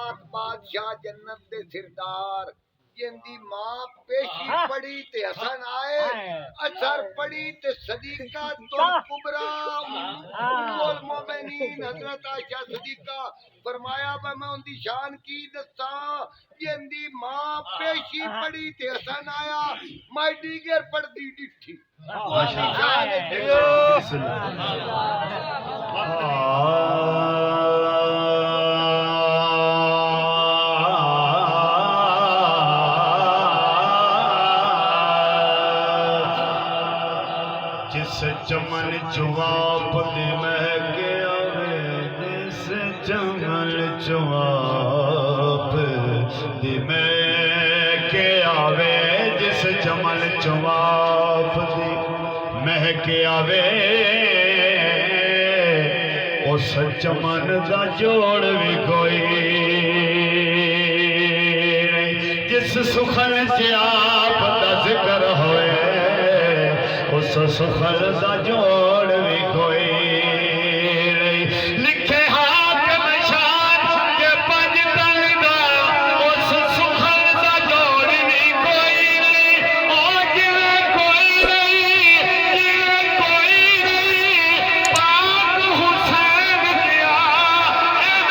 पाक बादशाह जन्नत दे सिरदार जिंदी मां पेशी पड़ी ते हसन आए असर पड़ी ते सदीका तुल कुबरा उम्मुल मोमिनीन हजरत आयशा सदीका फरमाया मैं उनकी शान की दसा जिंदी मां पेशी पड़ी ते हसन आया मैं दीगर पड़दी डिठी जिस चमन चुआप दे महके आवे जिस चमन चुआप दे महके आवे जिस चमन चुआप दे महके आवे उस चमन दा जोड़ भी कोई जिस सुखन च आप दा जिक्र होए उस सुखल दा जोड़ भी कोई लिखे हाकिम शान के पंज तन दा उस सुखल दा जोड़ भी कोई ओ जिवे कोई नहीं पाक हुसैन दिया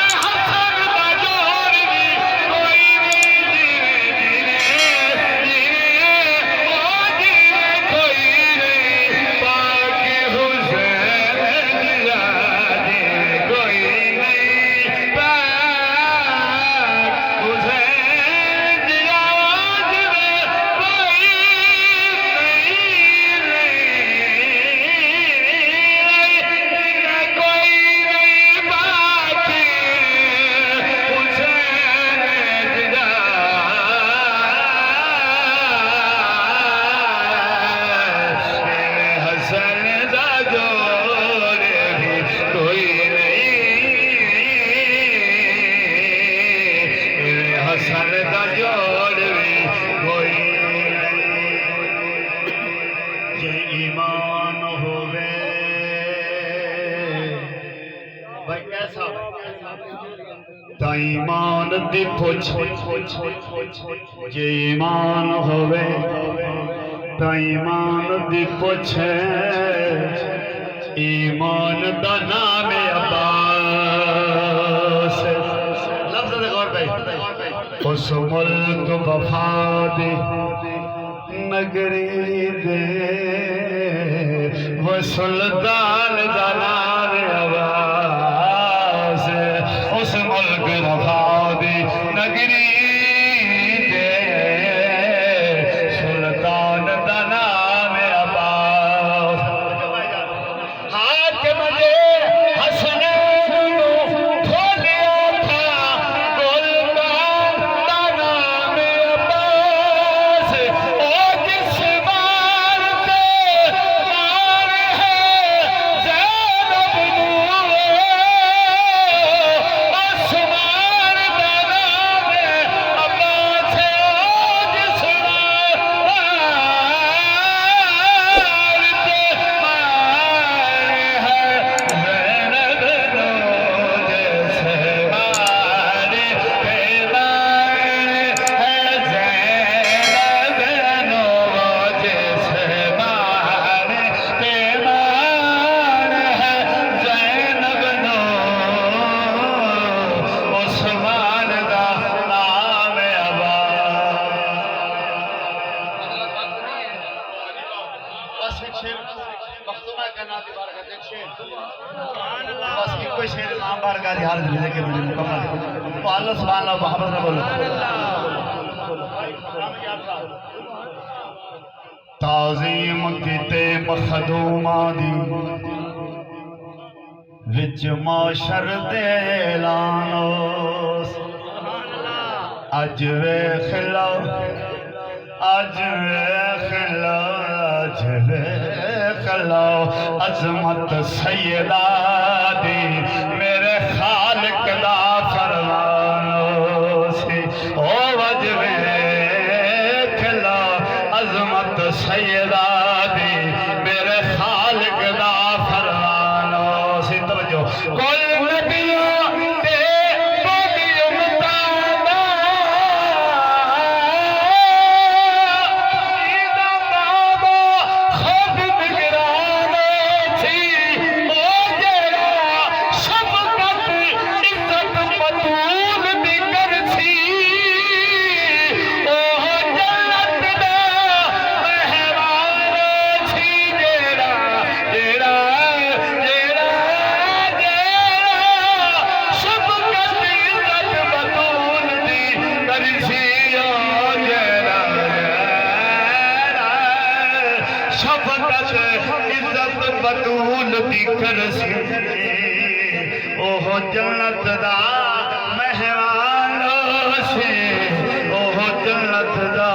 हसन दा जोड़ भी कोई ईमान दी पुछ जे ईमान होवे ता ईमान दी पुछ ईमान दा नाम अब्बास लफ्ज़ दे गौर भाई उस मुल्क वफा दी नगरी दे वो सुल्तान दा नाम अब्बास उस मुल्क वफा दी नगरी दे सुल्तान दा नाम अब्बास हाकिम दे हसनैन नू खोलिया था गुलबान दा नाम अब्बास ओ जिस बार ते मार है ज़ैनब नू आसमान दा नाम अब्बास ओ जिस बार ते मार है ज़ैनब नू जैसे मार पे मार है ज़ैनब नू जैसे मार पे मार है ज़ैनब नू उस्मान दा नाम बस एक शेर मखदूमा का नाम दीवार का एक शेर बस एक कोई शेर नाम बार का ध्यान देने के लिए मुकम्मल तो अल्लाह सुभान अल्लाह मोहब्बत में बोलो ताज़ीम कीते मखदूमा दी विच माशर दे ऐलानो अज वेख लो अज वेख लो अज वेख लो अजमत सैयदा दी मेरे खालिक दा फरमानो सी ओ अज वेख लो अजमत सैयदा दी मेरे खालिक दा फरमानो सी तवज्जो कुल नबियों ते बड़ी उम्मतां जन्नत दा मेहमानों से ओह जन्नत दा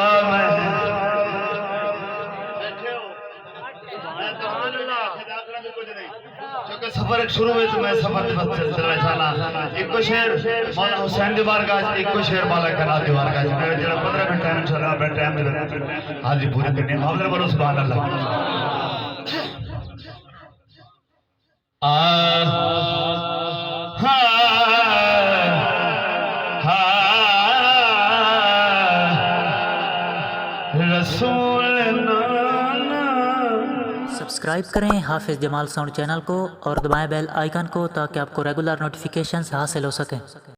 क्योंकि सफर शुरू हुए तो मैं सफर चलना चाहना एक शेर मौला हुसैन दी बारगाह एक शेर माला कनात दी बारगाह मेरे जरा 15 मिनट टाइम इंशाल्लाह अपना टाइम दे हाजिरी पूरी करनी है हाजिर बोलो सुभान अल्लाह रसूल सब्सक्राइब करें हाफिज़ जमाल साउंड चैनल को और दबाएं बेल आइकन को ताकि आपको रेगुलर नोटिफिकेशंस हासिल हो सकें।